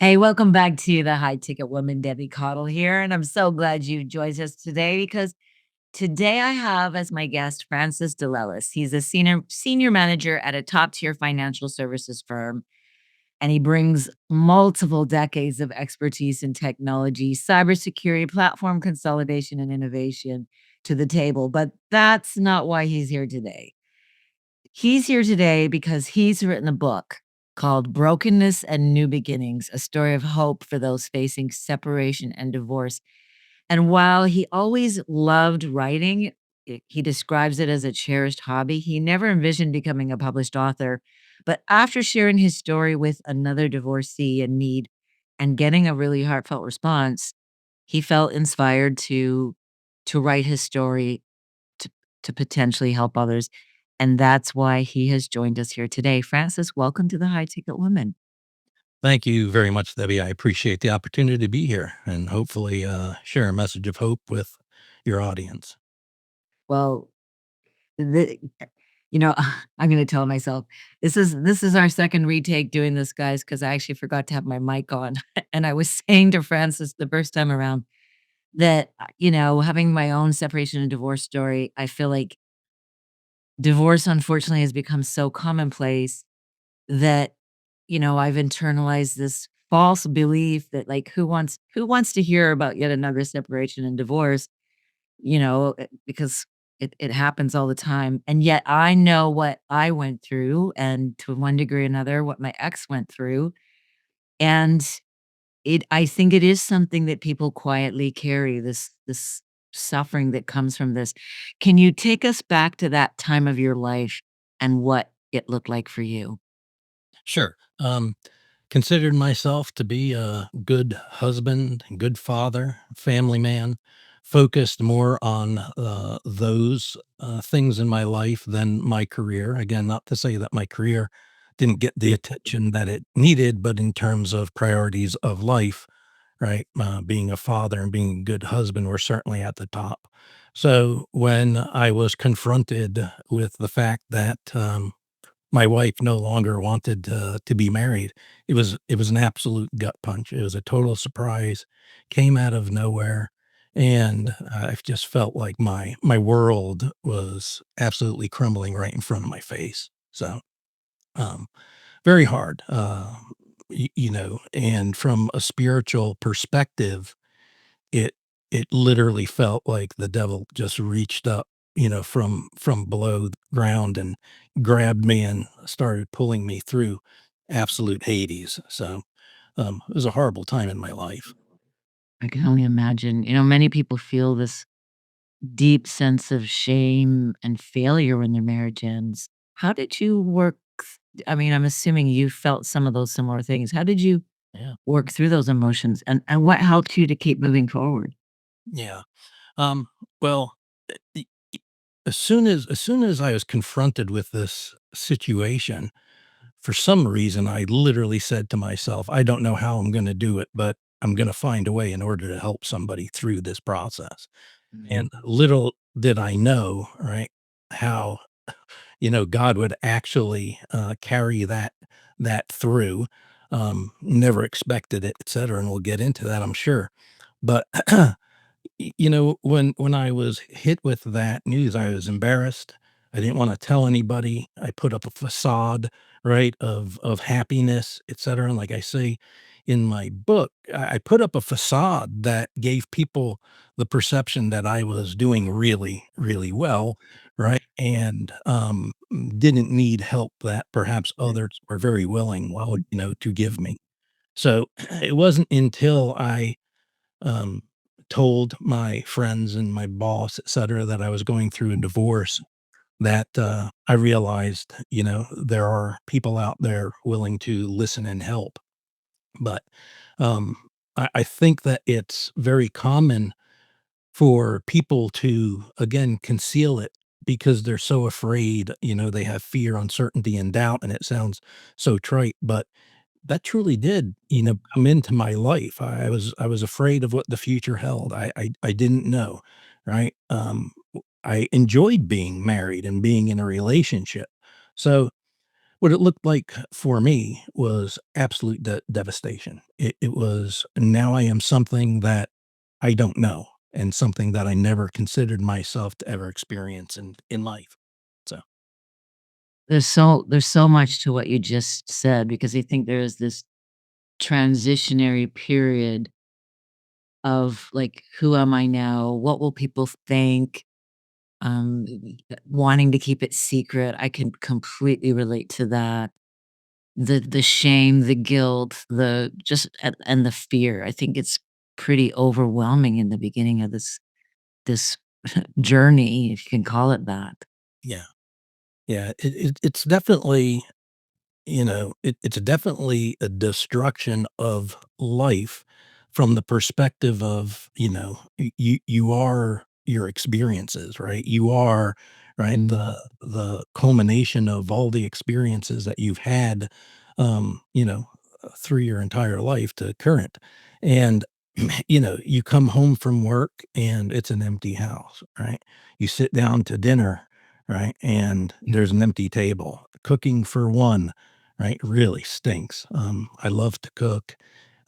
Hey, welcome back to the High Ticket Woman, Debbie Cottle here. And I'm so glad you joined us today because today I have as my guest Francis DeLellis. He's a senior manager at a top tier financial services firm, and he brings multiple decades of expertise in technology, cybersecurity, platform consolidation, and innovation to the table. But that's not why he's here today. He's here today because he's written a book called Brokenness and New Beginnings, a story of hope for those facing separation and divorce. And while he always loved writing, he describes it as a cherished hobby. He never envisioned becoming a published author. But after sharing his story with another divorcee in need and getting a really heartfelt response, he felt inspired to write his story to potentially help others, and that's why he has joined us here today. Francis, welcome to the High Ticket Woman. Thank you very much, Debbie. I appreciate the opportunity to be here and hopefully share a message of hope with your audience. Well, the you know, I'm gonna tell myself, this is our second retake doing this, guys, because I actually forgot to have my mic on, and I was saying to Francis the first time around that, having my own separation and divorce story, I feel like divorce, unfortunately, has become so commonplace that, I've internalized this false belief that, like, who wants to hear about yet another separation and divorce, because it happens all the time, and yet I know what I went through, and to one degree or another, what my ex went through, and I think it is something that people quietly carry, this suffering that comes from this. Can you take us back to that time of your life and what it looked like for you? Sure. Considered myself to be a good husband, good father, family man, focused more on those things in my life than my career. Again, not to say that my career didn't get the attention that it needed, but in terms of priorities of life, right? Being a father and being a good husband were certainly at the top. So when I was confronted with the fact that my wife no longer wanted to be married, it was an absolute gut punch. It was a total surprise, came out of nowhere, and I just felt like my world was absolutely crumbling right in front of my face. So um, very hard, and from a spiritual perspective, it it literally felt like the devil just reached up, from below the ground and grabbed me and started pulling me through absolute Hades. So, it was a horrible time in my life. I can only imagine. Many people feel this deep sense of shame and failure when their marriage ends. How did you work I mean, I'm assuming you felt some of those similar things. How did you Yeah. work through those emotions, and what helped you to keep moving forward? Yeah. Um, well, e e as soon as I was confronted with this situation, for some reason, I literally said to myself, "I don't know how I'm gonna do it, but I'm gonna find a way in order to help somebody through this process." Mm. And little did I know, right, how, God would actually, carry that through. Never expected it, etcetera, and we'll get into that, I'm sure. But when I was hit with that news, I was embarrassed. I didn't wanna tell anybody. I put up a facade, right, of happiness, etcetera, and like I say in my book, I put up a facade that gave people the perception that I was doing really, really well, right, and, didn't need help that perhaps others were very willing, well, to give me. So, it wasn't until I um, told my friends and my boss, et cetera, that I was going through a divorce that I realized, there are people out there willing to listen and help. But um, I think that it's very common for people to, again, conceal it because they're so afraid, they have fear, uncertainty, and doubt. And it sounds so trite, but that truly did, come into my life. I was afraid of what the future held. I didn't know, right? I enjoyed being married and being in a relationship. So What it looked like for me was absolute devastation. It was, now I am something that I don't know, and something that I never considered myself to ever experience in life. So, There's so much to what you just said because I think there is this transitionary period of, like, "Who am I now? What will people think?" Wanting to keep it secret. I can completely relate to that. The shame, the guilt, the just and the fear. I think it's pretty overwhelming in the beginning of this journey, if you can call it that. yeah. Yeah, it's definitely, it's definitely a destruction of life from the perspective of, you are your experiences, right? You are, right, Mm. the culmination of all the experiences that you've had, through your entire life to current. And you come home from work and it's an empty house, right? You sit down to dinner, right? And Yeah. there's an empty table. Cooking for one, right, really stinks. I love to cook,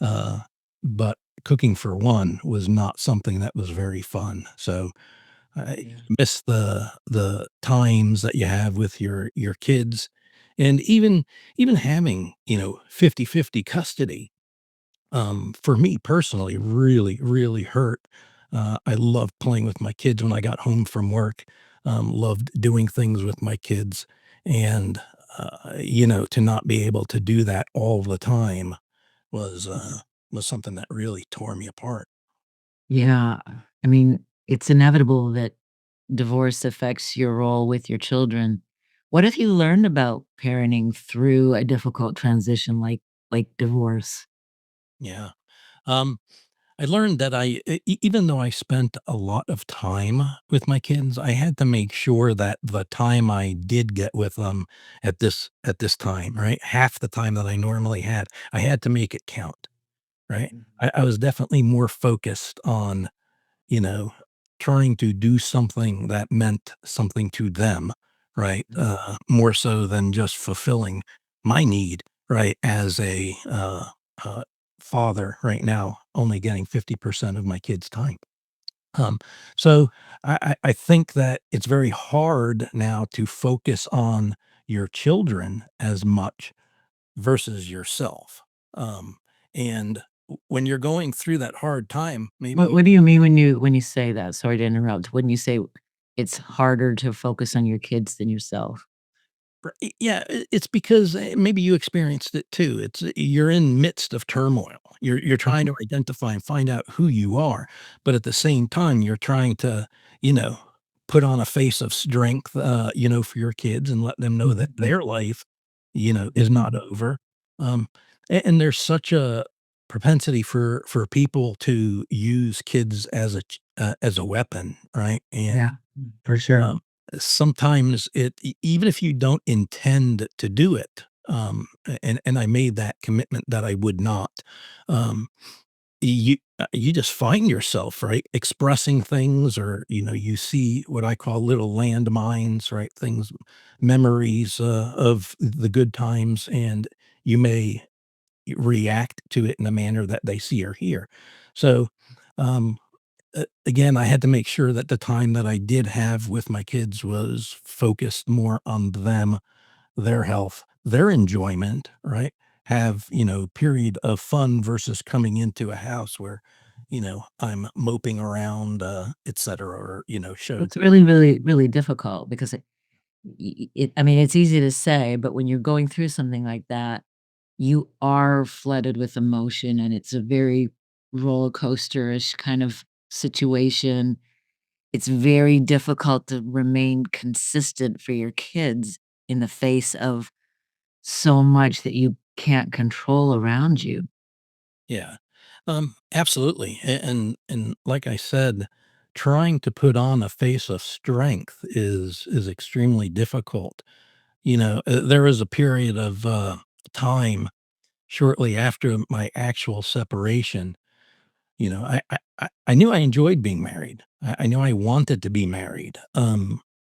uh, but cooking for one was not something that was very fun. So I Yeah. miss the times that you have with your kids, and even having, 50-50 custody, for me personally, really, really hurt. I loved playing with my kids when I got home from work, loved doing things with my kids. And, to not be able to do that all the time was, was something that really tore me apart. Yeah. I mean, it's inevitable that divorce affects your role with your children. What have you learned about parenting through a difficult transition like divorce? Yeah. Um, I learned that even though I spent a lot of time with my kids, I had to make sure that the time I did get with them at this time, right? Half the time that I normally had, I had to make it count, right? I was definitely more focused on, you know, trying to do something that meant something to them, right? More so than just fulfilling my need, right? As a uh, father right now, only getting 50% of my kids' time. Um, so I think that it's very hard now to focus on your children as much versus yourself. And when you're going through that hard time, maybe. What do you mean when you say that? Sorry to interrupt. When you say it's harder to focus on your kids than yourself? Yeah, it's because, maybe you experienced it too. It's, you're in midst of turmoil. You're trying to Mhm. identify and find out who you are, but at the same time, you're trying to, you know, put on a face of strength, for your kids and let them know that Mhm. their life, is not over. Um, and there's such a propensity for people to use kids as a weapon, right? And, Yeah, for sure. um, sometimes even if you don't intend to do it, and I made that commitment that I would not, um, you just find yourself, right, expressing things, or, you see what I call little landmines, right, things, memories, of the good times, and you may react to it in a manner that they see or hear. So, um, again, I had to make sure that the time that I did have with my kids was focused more on them, their health, their enjoyment, right? Have, period of fun versus coming into a house where, I'm moping around, et cetera, or, show. It's really, really, really difficult because I mean, it's easy to say, but when you're going through something like that, you are flooded with emotion, and it's a very roller coaster-ish kind of situation. It's very difficult to remain consistent for your kids in the face of so much that you can't control around you. Yeah. Absolutely. And like I said, trying to put on a face of strength is extremely difficult. There was a period of time shortly after my actual separation. I knew I enjoyed being married. I knew I wanted to be married.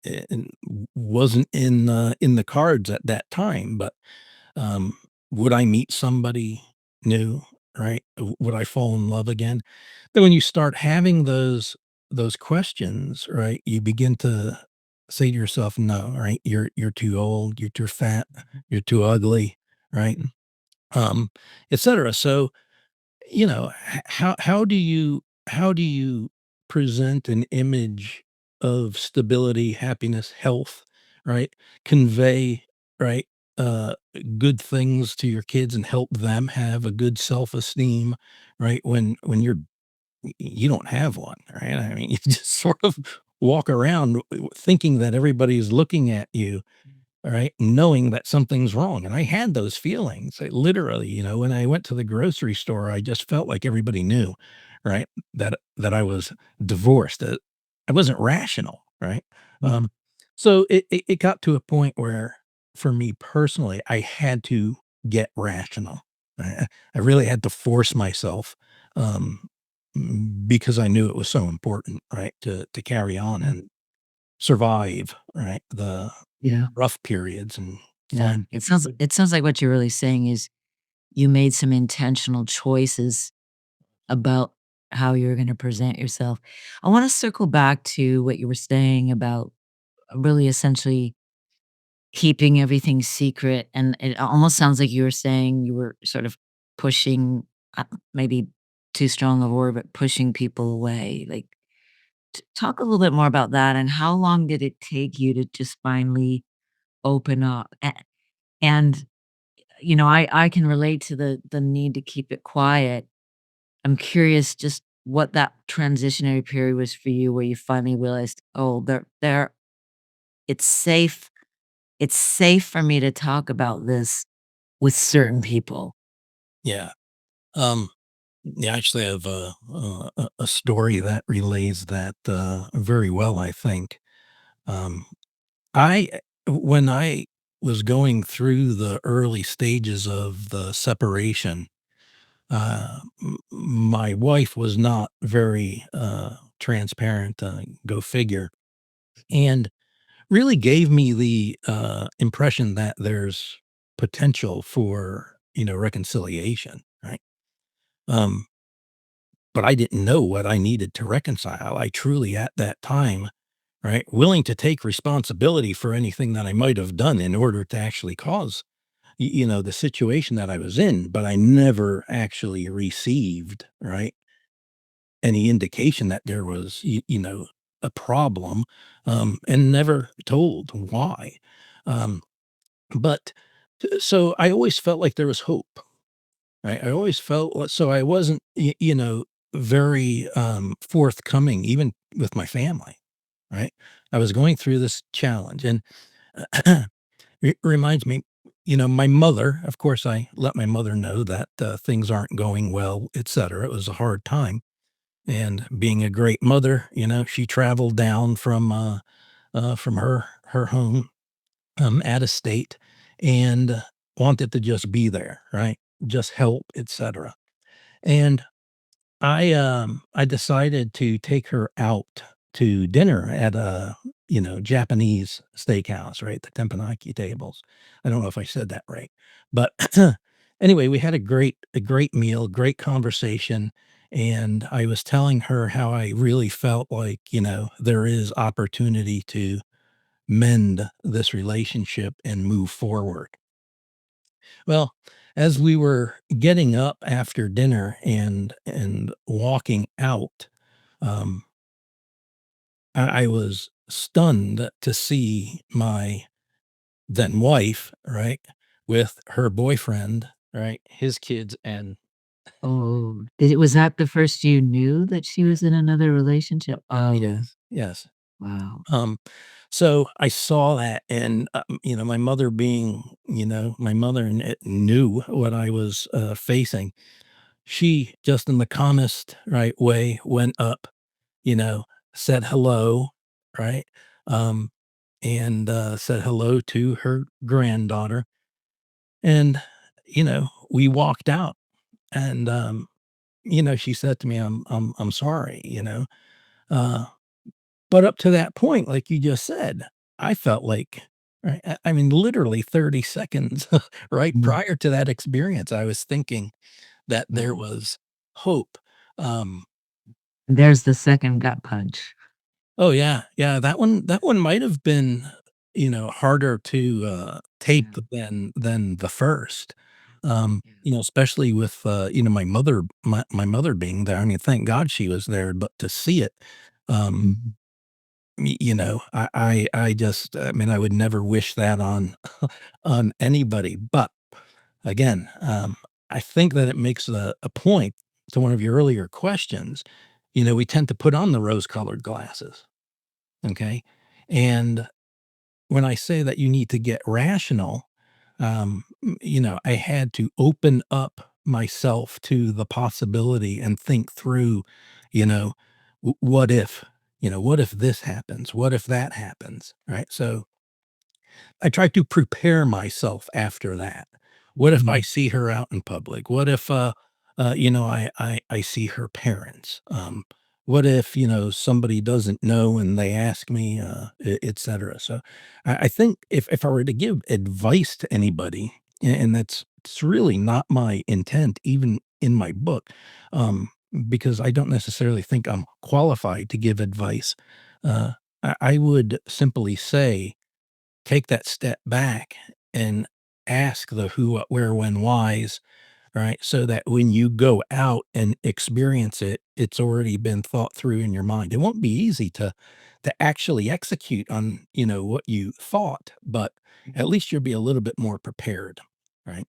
and wasn't in the cards at that time, but, um, would I meet somebody new, right? Would I fall in love again? Then when you start having those questions, right, you begin to say to yourself, "No," right? You're too old, you're too fat, you're too ugly, right? Um, Etcetera. So, how do you present an image of stability, happiness, health, right? Convey, right, uh, good things to your kids and help them have a good self-esteem, right? When you don't have one, right? I mean, you just sort of walk around thinking that everybody is looking at you, all right, knowing that something's wrong, and I had those feelings. I literally, when I went to the grocery store, I just felt like everybody knew, right, that I was divorced. I wasn't rational, right? Um, so it got to a point where, for me personally, I had to get rational. I really had to force myself, um, because I knew it was so important, right, to carry on and survive, right, the Yeah. rough periods and Yeah. find It sounds like what you're really saying is you made some intentional choices about how you're gonna present yourself. I wanna circle back to what you were saying about really essentially keeping everything secret, and it almost sounds like you were saying you were sort of pushing, maybe too strong of a word, but pushing people away. Like, talk a little bit more about that, and how long did it take you to just finally open up? And, I can relate to the need to keep it quiet. I'm curious just what that transitionary period was for you where you finally realized, "Oh, there it's safe for me to talk about this with certain people." yeah. Um, yeah, actually, I have a story that relays that, very well, I think. Um, I when I was going through the early stages of the separation, my wife was not very, transparent, go figure, and really gave me the, impression that there's potential for, reconciliation, right? Um, but I didn't know what I needed to reconcile. I truly, at that time, right, willing to take responsibility for anything that I might have done in order to actually cause, the situation that I was in, but I never actually received, right, any indication that there was, a problem, and never told why. Um, But so I always felt like there was hope, right? I always felt so I wasn't, very, forthcoming even with my family, right? I was going through this challenge and it reminds me, my mother, of course, I let my mother know that, things aren't going well, etcetera. It was a hard time. And being a great mother, she traveled down from her home, out of state, and wanted to just be there, right? Just help, etcetera. And I decided to take her out to dinner at a, Japanese steakhouse, right? The teppanyaki tables. I don't know if I said that right, but anyway, we had a great meal, great conversation, and I was telling her how I really felt like, there is opportunity to mend this relationship and move forward. Well, as we were getting up after dinner and walking out, um, I was stunned to see my then wife, right, with her boyfriend, right, his kids, and Oh, was that the first you knew that she was in another relationship? Oh, yes, yes. wow. Um, so I saw that, and my mother being, my mother knew what I was facing. She just in the calmest, right, way went up, you know, said hello, right? Um, and, said hello to her granddaughter. And, we walked out and, she said to me, I'm sorry, uh, But up to that point, like you just said, I felt like right, I mean, literally 30 seconds, right, Mhm. prior to that experience, I was thinking that there Mhm. was hope. Um, There's the second gut punch. oh, yeah, yeah, that one might have been, harder to, tape Yeah. than the first, Yeah. especially with, my mother being there. I mean, thank God she was there, but to see it, um Mhm. I just I mean, I would never wish that on on anybody, but again, I think that it makes a point to one of your earlier questions. We tend to put on the rose-colored glasses, okay? And when I say that you need to get rational, I had to open up myself to the possibility and think through, you know, what if, what if this happens? What if that happens? Right. So I try to prepare myself after that. What if I Mhm. see her out in public? What if, I see her parents? What if, somebody doesn't know and they ask me, et cetera. So I think if I were to give advice to anybody, and it's really not my intent, even in my book, because I don't necessarily think I'm qualified to give advice. I would simply say, take that step back and ask the who, what, where, when, whys, right? So that when you go out and experience it, it's already been thought through in your mind. It won't be easy to actually execute on, what you thought, but at least you'll be a little bit more prepared, right?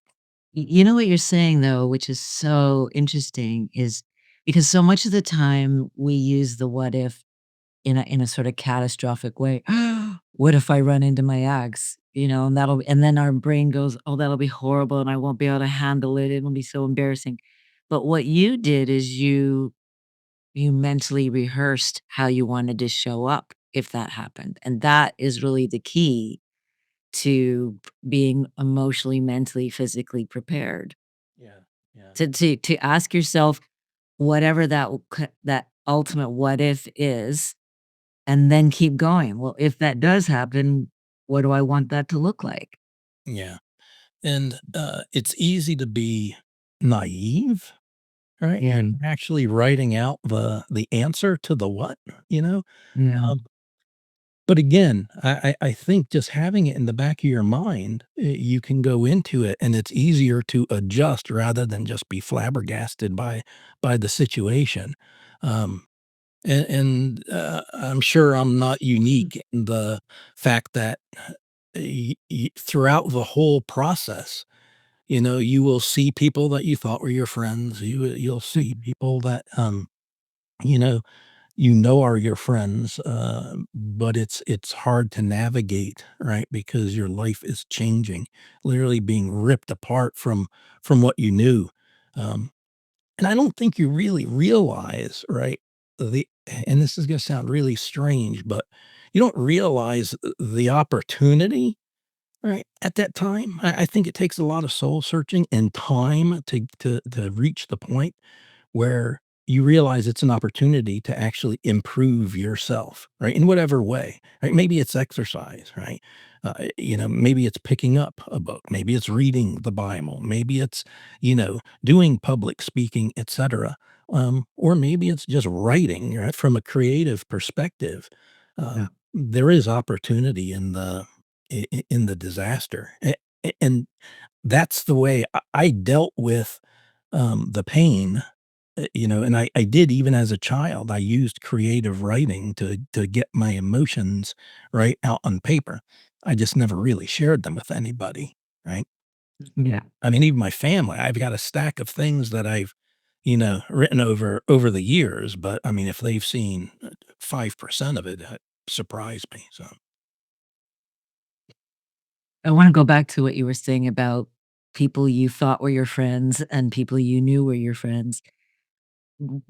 You know what you're saying though, which is so interesting, is because so much of the time we use the what if in a sort of catastrophic way. What if I run into my ex? And then our brain goes, "Oh, that'll be horrible, and I won't be able to handle it. It'll be so embarrassing." But what you did is you mentally rehearsed how you wanted to show up if that happened, and that is really the key to being emotionally, mentally, physically prepared. Yeah. Yeah. To ask yourself whatever that ultimate what if is, and then keep going. Well, if that does happen, what do I want that to look like? Yeah. And it's easy to be naive, right? Yeah, And actually writing out the answer to the what, you know? yeah, Um, but again, I think just having it in the back of your mind, you can go into it and it's easier to adjust rather than just be flabbergasted by the situation. Um, and I'm sure I'm not unique in the fact that throughout the whole process, you will see people that you thought were your friends. You'll see people that you know are your friends, but it's hard to navigate, right? Because your life is changing, literally being ripped apart from what you knew. Um, and I don't think you really realize, right? The and this is going to sound really strange, but you don't realize the opportunity, right, at that time. I think it takes a lot of soul searching and time to reach the point where you realize it's an opportunity to actually improve yourself, right? In whatever way, right? Maybe it's exercise, right? Maybe it's picking up a book, maybe it's reading the Bible, maybe it's, doing public speaking, etc. Or maybe it's just writing, right? From a creative perspective. yeah. There is opportunity in the disaster. And that's the way I dealt with the pain, and I did even as a child. I used creative writing to get my emotions right out on paper. I just never really shared them with anybody, right? Yeah. I mean, even my family, I've got a stack of things that I've, written over the years, but I mean, if they've seen 5% of it, that surprised me. So, I wanna go back to what you were saying about people you thought were your friends and people you knew were your friends. W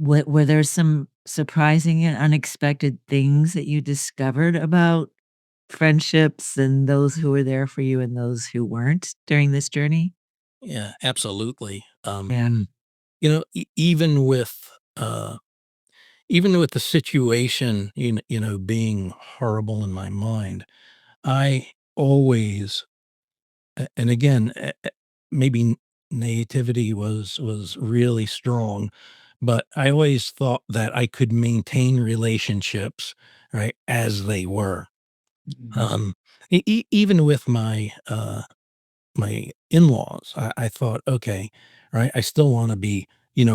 w were there some surprising and unexpected things that you discovered about friendships and those who were there for you and those who weren't during this journey? yeah, absolutely. Yeah. Even with, uh even with the situation, being horrible in my mind, I always and again, maybe naivety was really strong, but I always thought that I could maintain relationships, right, as they were. Mhm. Um, even with my in-laws, I thought, okay, right, I still want to be,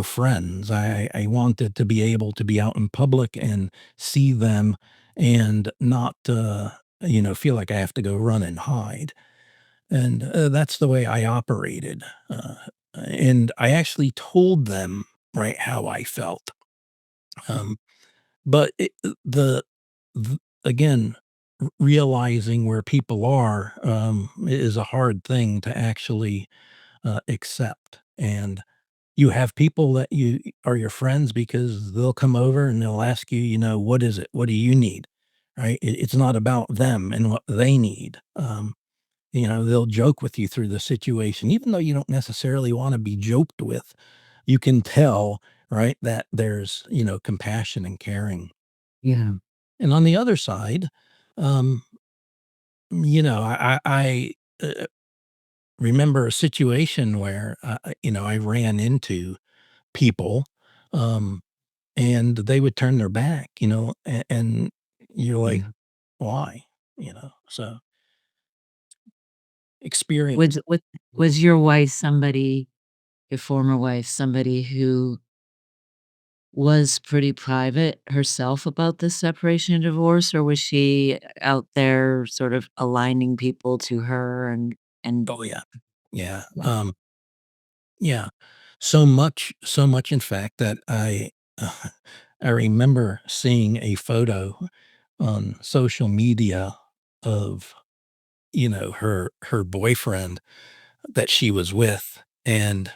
friends. I wanted to be able to be out in public and see them and not, feel like I have to go run and hide. And, that's the way I operated, and I actually told them, right, how I felt, um, but th again, realizing where people are, is a hard thing to actually, accept, and you have people that you are your friends because they'll come over and they'll ask you, "What is it? What do you need?" Right? It's not about them and what they need, they'll joke with you through the situation, even though you don't necessarily wanna be joked with. You can tell, right, that there's, compassion and caring. Yeah, And on the other side, um, I remember a situation where, I ran into people, um, and they would turn their back, and you're like, yeah. "Why?" So experience. Was your wife somebody your former wife, somebody who was pretty private herself about this separation and divorce, or was she out there sort of aligning people to her and Oh, yeah. Yeah, yeah. yeah. So much in fact that I remember seeing a photo on social media of, her boyfriend that she was with, and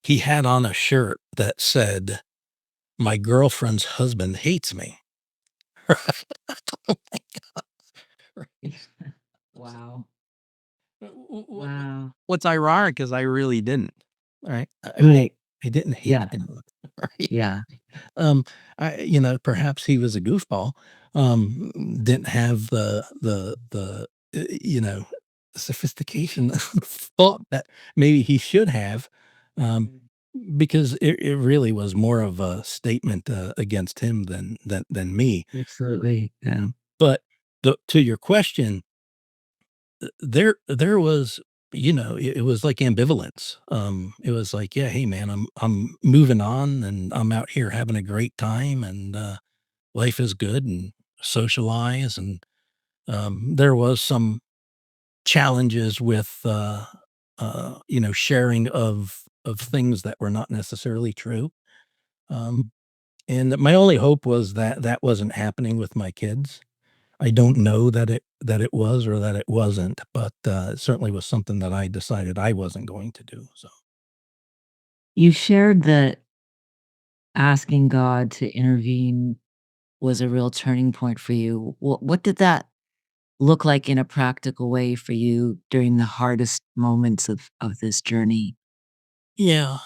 he had on a shirt that said, "My girlfriend's husband hates me." Right. So, Wow. w Wow. what's ironic is I really didn't, right? Right. I didn't hate Yeah. him, right? Yeah. Um, perhaps he was a goofball, didn't have sophistication thought that maybe he should have, um, Mm. because it really was more of a statement, against him than me. Absolutely. Yeah. But to your question, there was, it was like ambivalence. It was like, yeah, hey man, I'm moving on and I'm out here having a great time and life is good and socialize and there was some challenges with sharing of things that were not necessarily true. Um, and my only hope was that that wasn't happening with my kids. I don't know that it was or that it wasn't, but, it certainly was something that I decided I wasn't going to do, so. You shared that asking God to intervene was a real turning point for you. What did that look like in a practical way for you during the hardest moments of this journey? Yeah,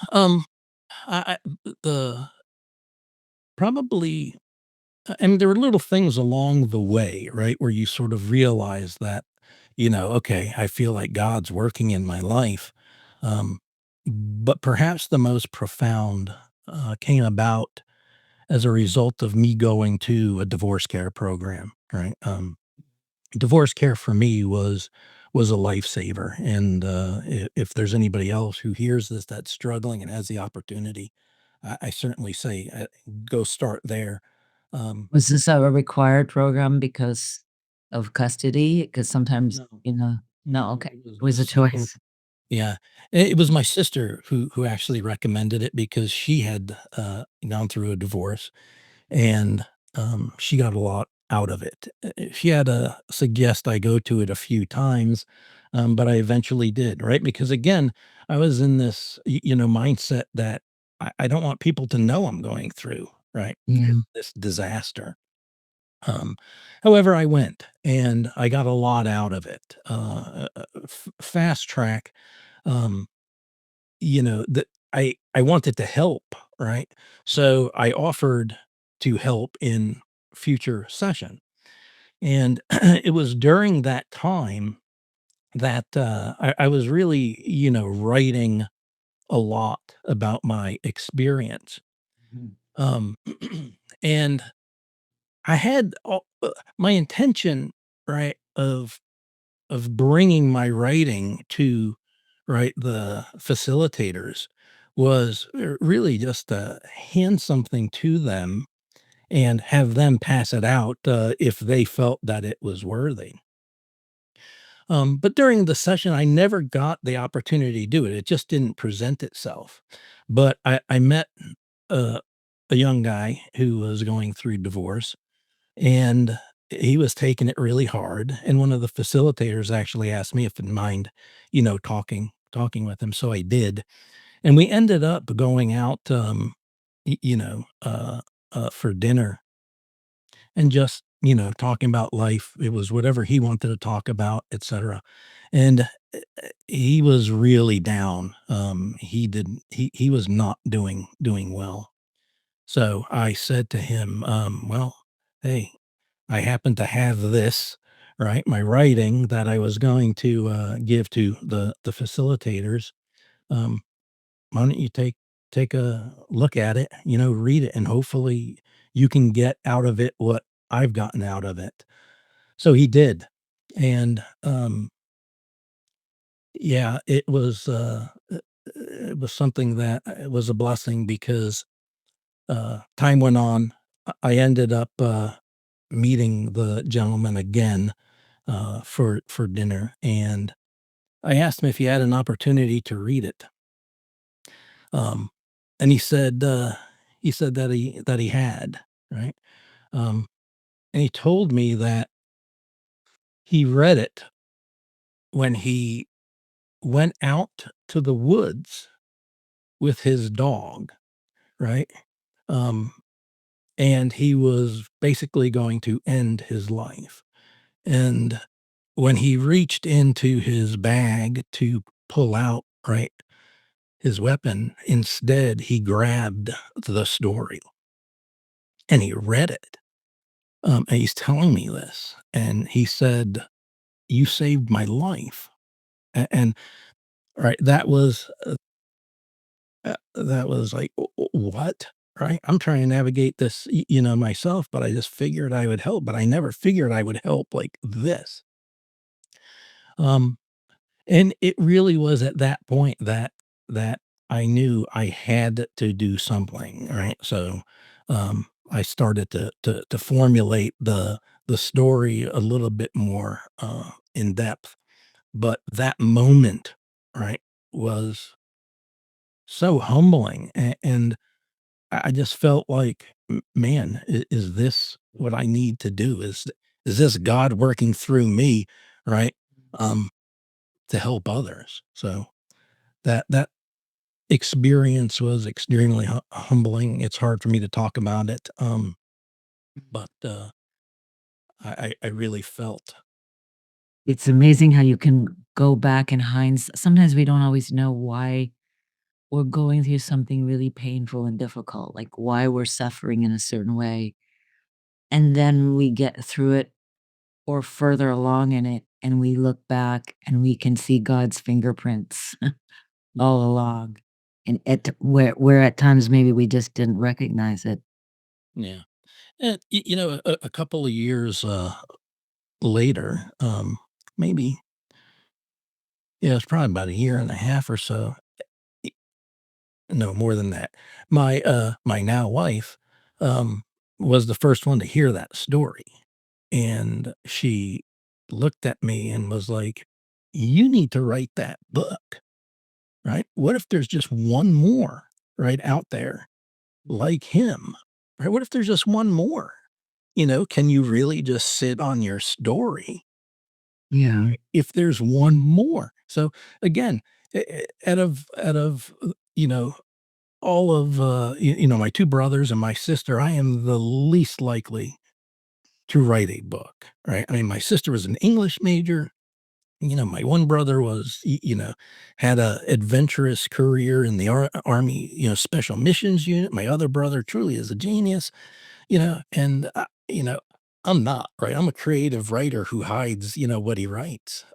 the probably and there were little things along the way, right, where you sort of realize that, "Okay, I feel like God's working in my life." But perhaps the most profound, came about as a result of me going to a divorce care program, right? Divorce care for me was a lifesaver, and, if there's anybody else who hears this that's struggling and has the opportunity, I certainly say, go start there. Um, Was this a required program because of custody? Because sometimes, no, no, no, okay. it was It was a simple. choice. Yeah, it was my sister who actually recommended it because she had, gone through a divorce and she got a lot out of it. She had to suggest I go to it a few times, but I eventually did, right? Because again, I was in this, mindset that I don't want people to know I'm going through, right? Yeah. This disaster. Um, however, I went and I got a lot out of it. Fast track. Um, that I wanted to help, right? So I offered to help in future session. And it was during that time that I was really, writing a lot about my experience. Mhm. Um, and I had my intention, right, of bringing my writing to, right, the facilitators was really just to hand something to them and have them pass it out if they felt that it was worthy. But during the session, I never got the opportunity to do it. It just didn't present itself. But I met uh, a young guy who was going through divorce, and he was taking it really hard. And one of the facilitators actually asked me if I'd mind, talking with him. So I did, and we ended up going out, for dinner and just, talking about life. It was whatever he wanted to talk about, etc. And he was really down. He was not doing well. So I said to him, well, hey, I happen to have this, right? My writing that I was going to give to the facilitators. Um, why don't you take a look at it, read it, and hopefully you can get out of it what I've gotten out of it. So he did. And yeah, it was something that was a blessing because time went on. I ended up meeting the gentleman again for dinner, and I asked him if he had an opportunity to read it. Um, and he said that he had, right? Um, and he told me that he read it when he went out to the woods with his dog, right? Um, and he was basically going to end his life. And when he reached into his bag to pull out, right, his weapon, instead he grabbed the story and he read it. And he's telling me this, and he said, "You saved my life." And right, that was like, What?" Right? I'm trying to navigate this, myself, but I just figured I would help, but I never figured I would help like this. Um, and it really was at that point that I knew I had to do something, right? So, I started to formulate the story a little bit more in depth. But that moment, right, was so humbling, and I just felt like, Man, is this what I need to do? Is this God working through me, right, um, to help others?" So that experience was extremely humbling. It's hard for me to talk about it, but I really felt. It's amazing how you can go back in sometimes we don't always know why we're going through something really painful and difficult, like why we're suffering in a certain way, and then we get through it or further along in it, and we look back and we can see God's fingerprints all along, and where at times maybe we just didn't recognize it. Yeah, and a couple of years later, maybe, yeah, it's probably about a year and a half or so. y- No, more than that. My now wife um, was the first one to hear that story, and she looked at me and was like, "You need to write that book, right? What if there's just one more right out there like him, right? What if there's just one more? Can you really just sit on your story Yeah. if there's one more?" So again, out of all of my two brothers and my sister, I am the least likely to write a book, right? I mean, my sister was an English major. My one brother had a adventurous career in the army, special missions unit. My other brother truly is a genius. and, I'm not, right? I'm a creative writer who hides, what he writes.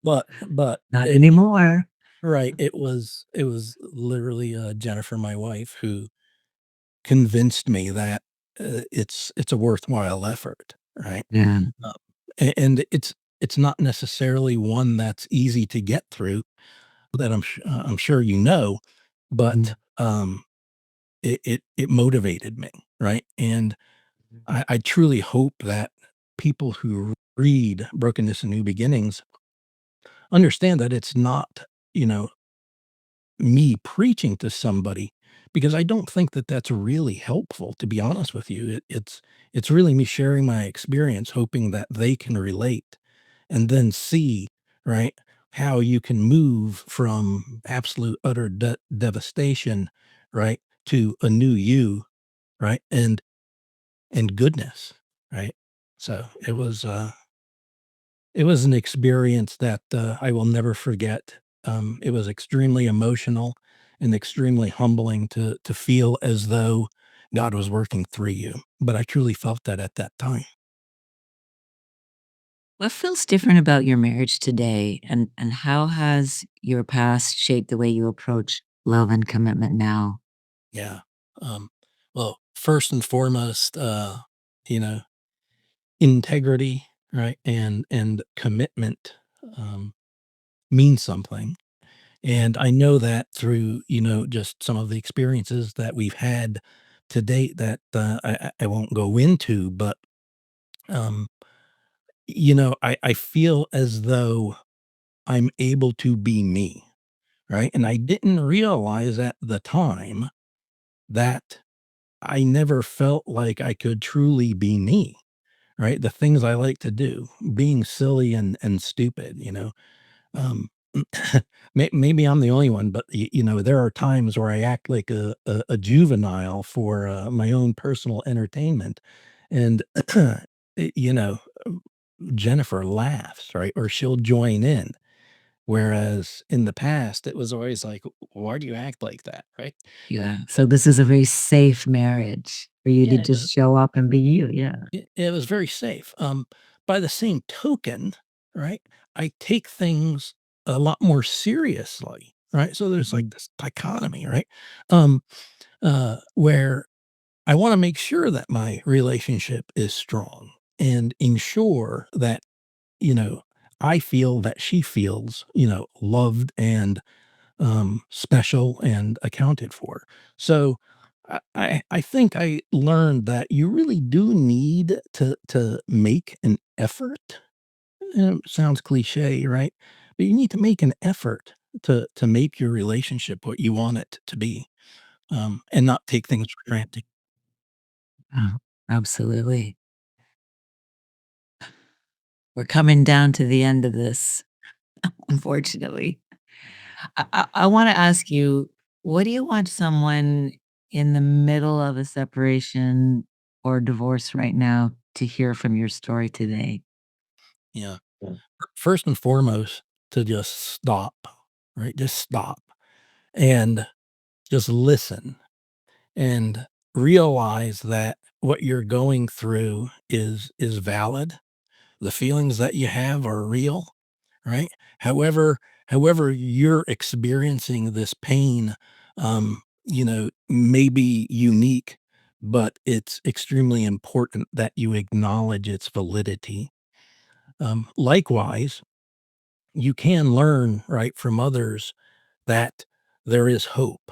But Not anymore. right, it was literally, Jennifer, my wife, who convinced me that, it's a worthwhile effort, right? Yeah. Um, and it's not necessarily one that's easy to get through that I'm sure but, Mhm. it motivated me, right? And I truly hope that people who read Brokenness and New Beginnings understand that it's not, you know, me preaching to somebody, because I don't think that that's really helpful, to be honest with you. It's really me sharing my experience, hoping that they can relate and then see, right, how you can move from absolute utter devastation, right, to a new you, right, and goodness, right? So it was an experience that, I will never forget. It was extremely emotional and extremely humbling to feel as though God was working through you, but I truly felt that at that time. What feels different about your marriage today, and how has your past shaped the way you approach love and commitment now? Yeah. Um, well, first and foremost, you know, integrity, right, and commitment, means something. And I know that through, just some of the experiences that we've had to date that, I won't go into, but, um, I feel as though I'm able to be me, right? And I didn't realize at the time that I never felt like I could truly be me, right? The things I like to do, being silly and stupid, Um, maybe I'm the only one, but there are times where I act like a juvenile for my own personal entertainment, and you know, Jennifer laughs, right, or she'll join in. Whereas in the past, it was always like, "Why do you act like that?" Right? Yeah. So this is a very safe marriage for you to Yeah, just show up and be you. Yeah. it was very safe. By the same token, right, I take things a lot more seriously, right? So there's like Mhm. this dichotomy, right? Um, where I want to make sure that my relationship is strong and ensure that, you know, I feel that she feels, loved and special and accounted for. So I think I learned that you really do need to make an effort. Sounds cliche, right? But you need to make an effort to make your relationship what you want it to be, and not take things for granted. Oh, absolutely. We're coming down to the end of this, unfortunately. I want to ask you, what do you want someone in the middle of a separation or divorce right now to hear from your story today? Yeah. First and foremost, to just stop, right? Just stop and just listen and realize that what you're going through is valid. The feelings that you have are real, right? However, however you're experiencing this pain, may be unique, but it's extremely important that you acknowledge its validity. Likewise, you can learn, right, from others that there is hope.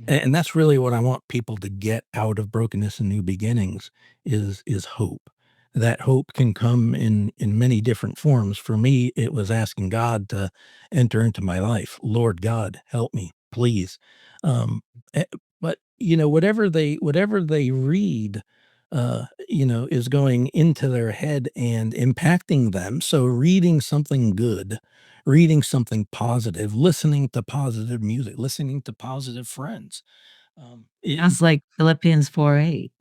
And that's really what I want people to get out of Brokenness and New Beginnings is hope. That hope can come in many different forms. For me, it was asking God to enter into my life. Lord God, help me, please. Um, eh, but whatever they read, is going into their head and impacting them. So reading something good, reading something positive, listening to positive music, listening to positive friends. It Sounds like Philippians 4:8.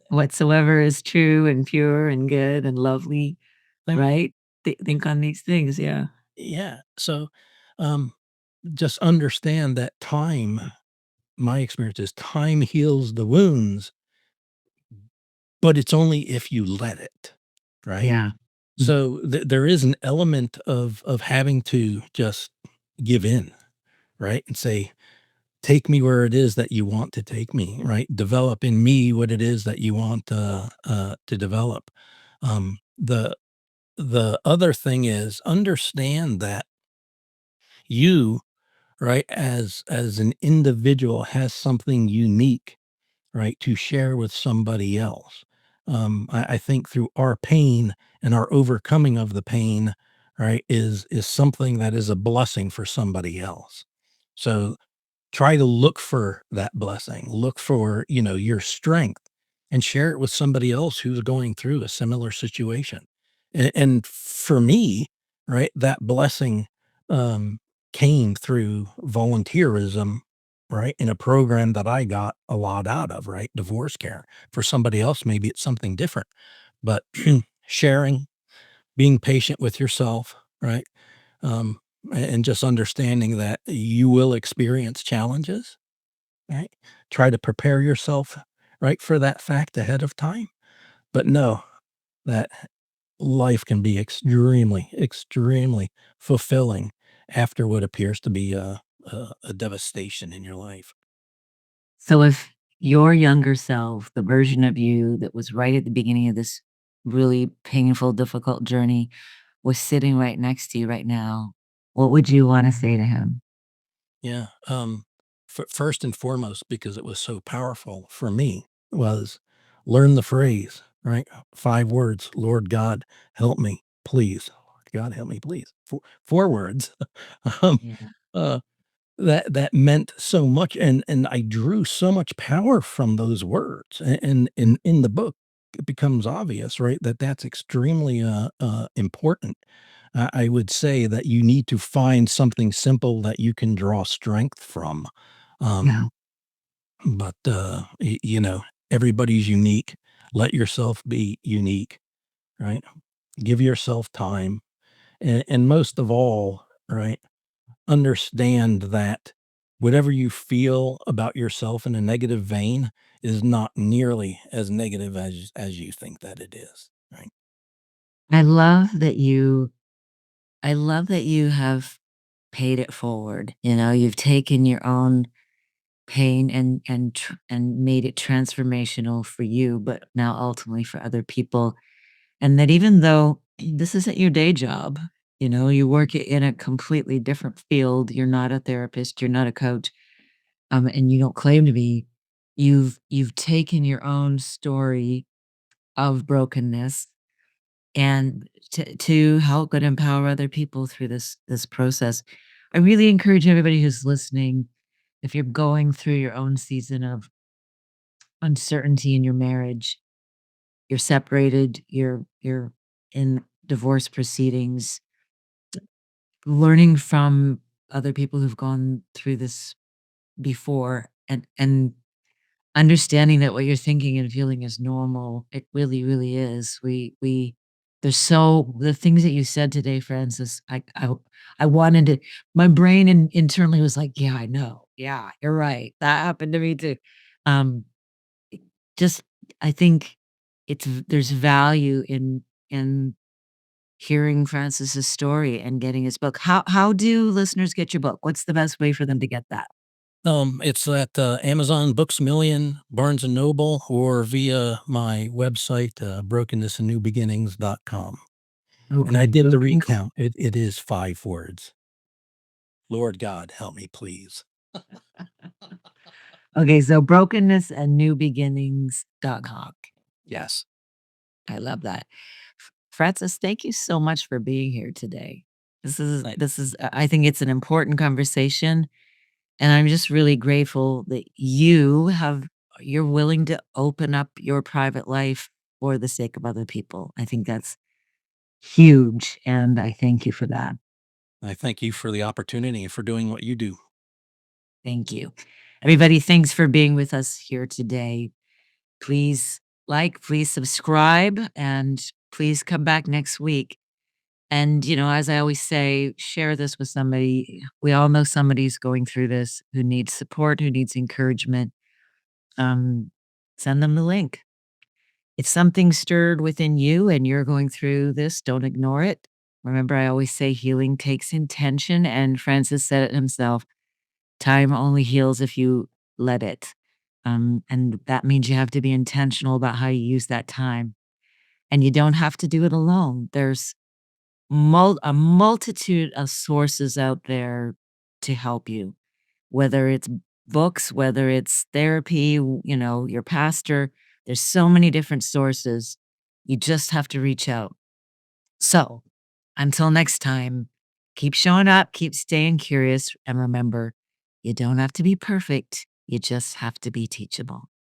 Whatsoever is true and pure and good and lovely, Think right? Think on these things. Yeah. yeah. So, um, just understand that time my experience is time heals the wounds, but it's only if you let it, right? Yeah. Mm. So there is an element of having to just give in, right? And say, take me where it is that you want to take me, right? Develop in me what it is that you want to develop. The other thing is understand that you, right, as an individual has something unique, right, to share with somebody else. I think through our pain and our overcoming of the pain, right, is something that is a blessing for somebody else. So try to look for that blessing, look for, your strength and share it with somebody else who's going through a similar situation. And for me, right, that blessing um, came through volunteerism, right, in a program that I got a lot out of, right, divorce care. For somebody else, maybe it's something different, but sharing, being patient with yourself, right, um, and just understanding that you will experience challenges, right? Try to prepare yourself, right, for that fact ahead of time, but know that life can be extremely, extremely fulfilling after what appears to be a devastation in your life. So if your younger self, the version of you that was right at the beginning of this really painful, difficult journey, was sitting right next to you right now, what would you wanna say to him? Yeah. First and foremost, because it was so powerful for me, was learn the phrase, right? 5 words: Lord God, help me, please. Lord God, help me, please. Four words. um, Yeah. uh, that meant so much, and I drew so much power from those words. And in the book, it becomes obvious, right, that that's extremely important. I would say that you need to find something simple that you can draw strength from. Um, Yeah. but everybody's unique. Let yourself be unique, right? Give yourself time, and most of all, right, understand that whatever you feel about yourself in a negative vein is not nearly as negative as you think that it is, right? I love that you I love that you have paid it forward, you've taken your own pain and made it transformational for you, but now ultimately for other people. And that even though this isn't your day job, you work in a completely different field, you're not a therapist, you're not a coach, and you don't claim to be, you've taken your own story of brokenness and to help and empower other people through this process. I really encourage everybody who's listening, if you're going through your own season of uncertainty in your marriage, you're separated, you're in divorce proceedings, learning from other people who've gone through this before and understanding that what you're thinking and feeling is normal. It really, really is. We there's so the things that you said today, Francis, I wanted to my brain internally was like, "Yeah, I know. Yeah, you're right. That happened to me too." Um, just I think there's value in hearing Francis's story and getting his book. How do listeners get your book? What's the best way for them to get that? It's at Amazon, Books A Million, Barnes and Noble, or via my website, brokennessandnewbeginnings.com. And I Okay, did the brokenness. recount. It is 5 words. Lord God, help me, please. Okay, so brokennessandnewbeginnings.com. Yes. I love that. Francis, thank you so much for being here today. I, I think it's an important conversation, and I'm just really grateful that you're willing to open up your private life for the sake of other people. I think that's huge, and I thank you for that. I thank you for the opportunity and for doing what you do. Thank you. Everybody, thanks for being with us here today. Please please subscribe, and please come back next week. And, as I always say, share this with somebody. We all know somebody's going through this who needs support, who needs encouragement. Um, Send them the link. If something stirred within you and you're going through this, don't ignore it. Remember, I always say healing takes intention, and Francis said it himself, time only heals if you let it. And that means you have to be intentional about how you use that time. And you don't have to do it alone. There's a multitude of sources out there to help you, whether it's books, whether it's therapy, your pastor. There's so many different sources. You just have to reach out. So until next time, keep showing up, keep staying curious, and remember, you don't have to be perfect. You just have to be teachable.